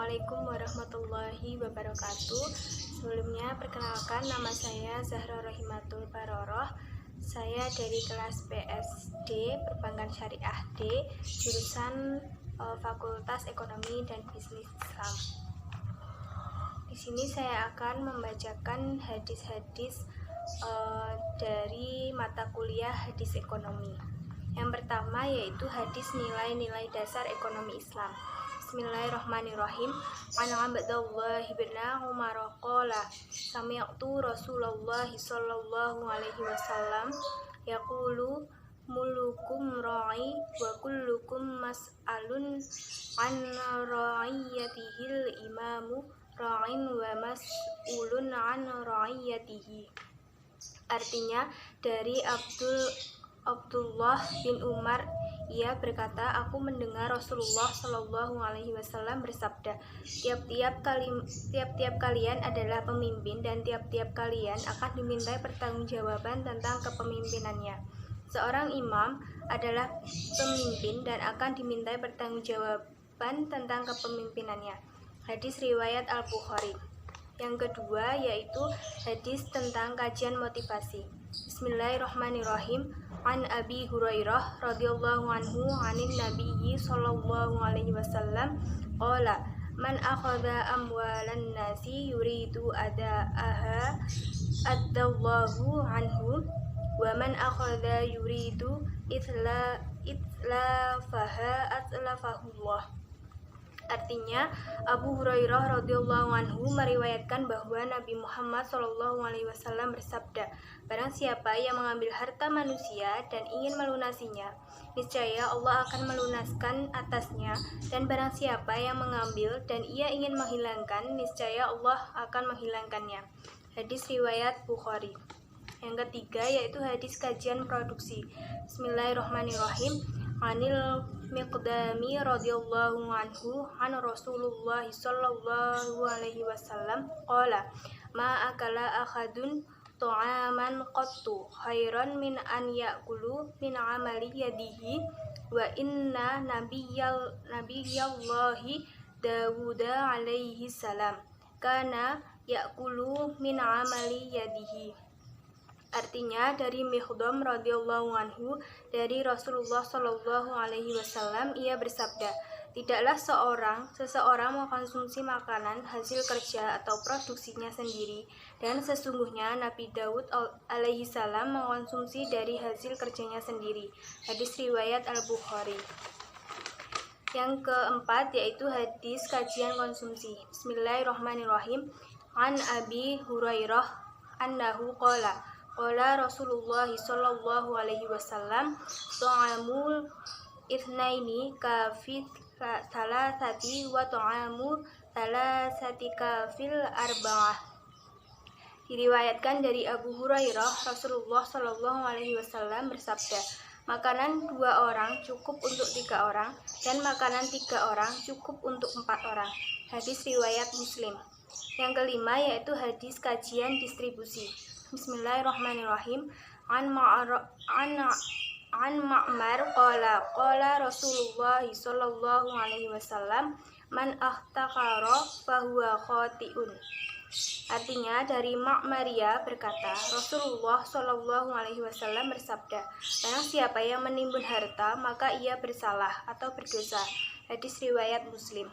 Assalamualaikum warahmatullahi wabarakatuh. Sebelumnya perkenalkan, nama saya Zahra Rohimatul Baroroh. Saya dari kelas PSD Perbankan Syariah D, jurusan Fakultas Ekonomi dan Bisnis Islam. Di sini saya akan membacakan hadis-hadis dari mata kuliah hadis ekonomi. Yang pertama yaitu hadis nilai-nilai dasar ekonomi Islam. Bismillahirrahmanirrahim. An Abdullah bin Umar qala sami'tu Rasulullah sallallahu alaihi wasallam yaqulu mulukum ra'i wa kullukum mas'alun an ra'iyatihil imamu ra'in wa mas'ulun an ra'iyatihi. Artinya dari Abdullah bin Umar, ia berkata, aku mendengar Rasulullah Shallallahu Alaihi Wasallam bersabda, tiap-tiap kalian adalah pemimpin dan tiap-tiap kalian akan dimintai pertanggungjawaban tentang kepemimpinannya. Seorang imam adalah pemimpin dan akan dimintai pertanggungjawaban tentang kepemimpinannya. Hadis riwayat Al-Bukhari. Yang kedua yaitu hadis tentang kajian motivasi. Bismillahirrahmanirrahim. An Abi Hurairah radhiyallahu anhu anin nabiyyi sallallahu alaihi wasallam qala man akhadha amwalan nasi yuridu adaaha addallahu anhu wa man akhadha yuridu itlafaha atlafahullah. Artinya, Abu Hurairah radhiyallahu anhu meriwayatkan bahwa Nabi Muhammad SAW bersabda, barang siapa yang mengambil harta manusia dan ingin melunasinya, niscaya Allah akan melunaskan atasnya, dan barang siapa yang mengambil dan ia ingin menghilangkan, niscaya Allah akan menghilangkannya. Hadis riwayat Bukhari. Yang ketiga yaitu hadis kajian produksi. Bismillahirrahmanirrahim. Anil Miqdami radhiyallahu anhu an Rasulullah sallallahu alaihi wasallam qala ma akala ahadun ta'aman qattu khairan min an ya'kulu min amali yadihi wa inna nabiyallahi Dawuda alaihi salam kana ya'kulu min amali yadihi. Artinya dari Miqdam radhiyallahu anhu dari Rasulullah Shallallahu alaihi wasallam, ia bersabda, tidaklah seseorang mengkonsumsi makanan hasil kerja atau produksinya sendiri, dan sesungguhnya Nabi Daud alaihi salam mengkonsumsi dari hasil kerjanya sendiri. Hadis riwayat Al-Bukhari. Yang keempat yaitu hadis kajian konsumsi. Bismillahirrahmanirrahim. An Abi Hurairah annahu qala qala Rasulullah sallallahu alaihi wasallam ta'amul itsnaini kafit salasati wa ta'amul salasati kafil arba'ah. Diriwayatkan dari Abu Hurairah, Rasulullah sallallahu alaihi wasallam bersabda, makanan 2 orang cukup untuk 3 orang dan makanan 3 orang cukup untuk 4 orang. Hadis riwayat Muslim. Yang kelima yaitu hadis kajian distribusi. Bismillahirrahmanirrahim. An Ma'mar qala Rasulullah sallallahu alaihi wasallam man ahtakara fahuwa khati'un. Artinya dari Ma'maria berkata, Rasulullah sallallahu alaihi wasallam bersabda, barang siapa yang menimbun harta maka ia bersalah atau berdosa. Hadis riwayat Muslim.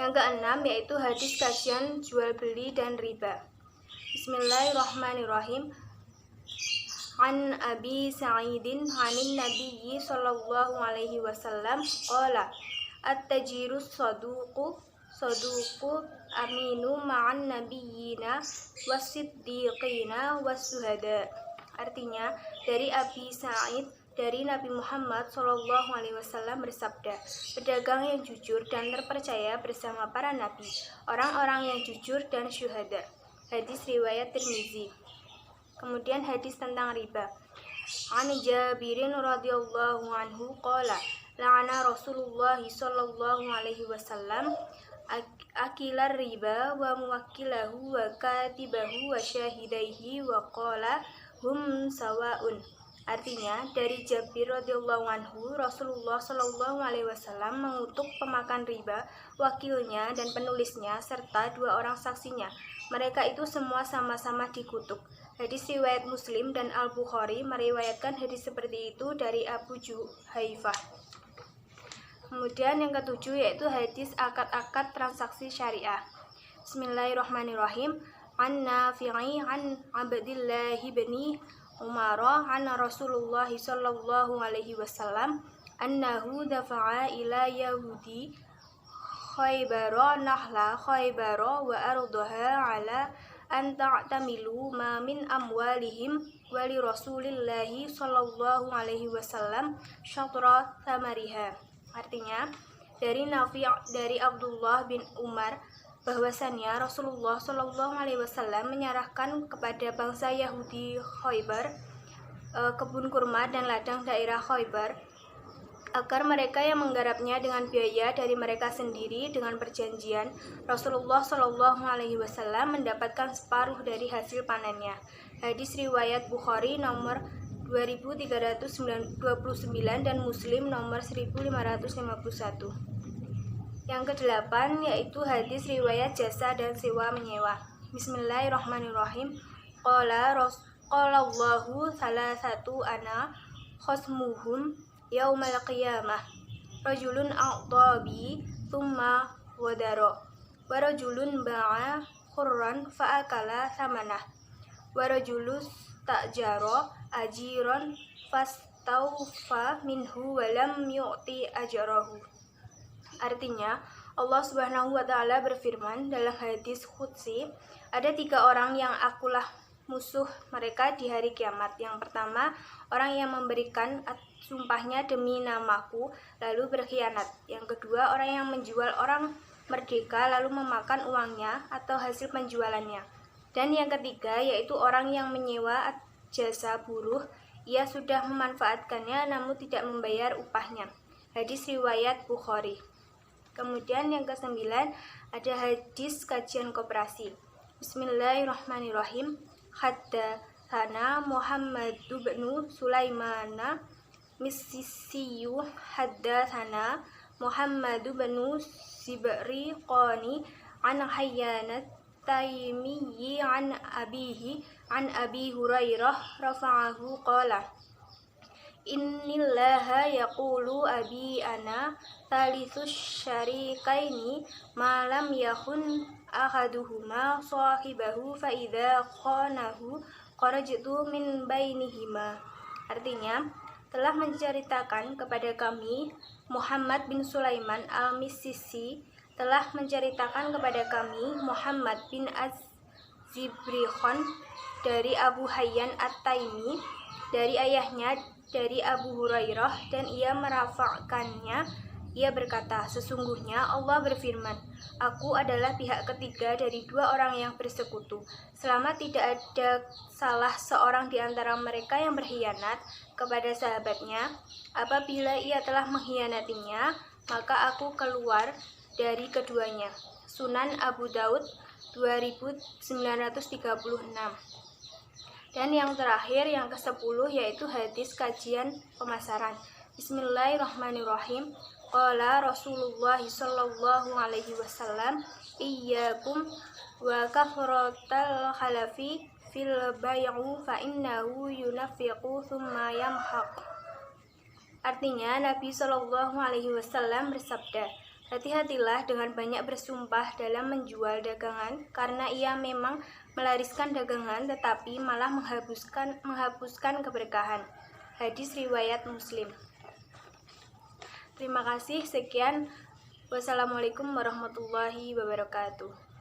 Yang keenam yaitu hadis kajian jual beli dan riba. Bismillahirrahmanirrahim. An Abi Sa'idin anin Nabiyyi sallallahu alaihi wasallam qala at-tajiru saduqu aminu ma'an nabiyyina was-siddiqina was-syuhada. Artinya dari Abi Sa'id dari Nabi Muhammad sallallahu alaihi wasallam bersabda, pedagang yang jujur dan terpercaya bersama para nabi, orang-orang yang jujur dan syuhada. Hadis riwayat Tirmizi. Kemudian hadis tentang riba. An Jabirin radhiyallahu anhu qala la'ana Rasulullah sallallahu alaihi wasallam akilar riba wa muwakkilahu wa katibahu wa syahidaihi wa qala hum sawaun. Artinya, dari Jabir radhiyallahu anhu, Rasulullah shallallahu alaihi wasallam mengutuk pemakan riba, wakilnya dan penulisnya serta 2 orang saksinya. Mereka itu semua sama-sama dikutuk. Hadis riwayat Muslim dan Al-Bukhari meriwayatkan hadis seperti itu dari Abu Juhaifah. Kemudian yang ketujuh yaitu hadis akad-akad transaksi syariah. Bismillahirrahmanirrahim. An Nafi'i an Abdillah bin Umar anna Rasulullah sallallahu alaihi wasallam annahu dafa'a ila Yahudi Khaybara nahla Khaybara wa ardaha ala an ta'tamilu ma min amwalihim wa li Rasulillahi sallallahu alaihi wasallam syatra thamariha. Artinya, dari Nafi' dari Abdullah bin Umar bahwasannya Rasulullah Shallallahu Alaihi Wasallam menyerahkan kepada bangsa Yahudi Khaybar kebun kurma dan ladang daerah Khaybar agar mereka yang menggarapnya dengan biaya dari mereka sendiri dengan perjanjian Rasulullah Shallallahu Alaihi Wasallam mendapatkan separuh dari hasil panennya. Hadis riwayat Bukhari nomor 2329 dan Muslim nomor 1551. Yang ke-8 yaitu hadis riwayat jasa dan sewa menyewa. Bismillahirrahmanirrahim. Qala Allahu salasatu ana khosmuhum yaumal qiyamah. Rajulun a'tabi thumma wadara. Wa rajulun ba'a khurran fa'akala samanah. Wa rajulus ta'jara ajiran fastawfa minhu wa lam yu'ti ajrahu. Artinya, Allah Subhanahu wa Ta'ala berfirman dalam hadis qudsi, ada 3 orang yang akulah musuh mereka di hari kiamat. Yang pertama, orang yang memberikan sumpahnya demi namaku lalu berkhianat. Yang kedua, orang yang menjual orang merdeka lalu memakan uangnya atau hasil penjualannya. Dan yang ketiga, yaitu orang yang menyewa jasa buruh, ia sudah memanfaatkannya namun tidak membayar upahnya. Hadis riwayat Bukhari. Kemudian yang ke-9 ada hadis kajian koperasi. Bismillahirrahmanirrahim. Haddatsana Muhammad bin Sulaiman Missisiyu haddatsana Muhammad bin Sibri Qani an Hayyanat Taimiyyi an Abi Hurairah rafa'ahu qala Innillaha yaqulu abi ana thalitsus syarikaini ma lam yakun ahaduhuma sahibahu fa idza khanahu kharajtu min bainihima. Artinya, telah menceritakan kepada kami Muhammad bin Sulaiman al-Misisi telah menceritakan kepada kami Muhammad bin Az-Zibrikhon dari Abu Hayyan At-Taimi dari ayahnya dari Abu Hurairah dan ia merafa'kannya. Ia berkata, sesungguhnya Allah berfirman, aku adalah pihak ketiga dari 2 orang yang bersekutu. Selama tidak ada salah seorang di antara mereka yang berkhianat kepada sahabatnya, apabila ia telah mengkhianatinya, maka aku keluar dari keduanya. Sunan Abu Daud 2936. Dan yang terakhir, yang ke-10 yaitu hadis kajian pemasaran. Bismillahirrahmanirrahim. Qala Rasulullah sallallahu alaihi wasallam, iyyakum wa kathratal khalafi fil bai'u fa innahu yunafiqu thumma yamhaq. Artinya, Nabi sallallahu alaihi wasallam bersabda, hati-hatilah dengan banyak bersumpah dalam menjual dagangan, karena ia memang melariskan dagangan tetapi malah menghapuskan keberkahan. Hadis riwayat Muslim. Terima kasih, sekian. Wassalamualaikum warahmatullahi wabarakatuh.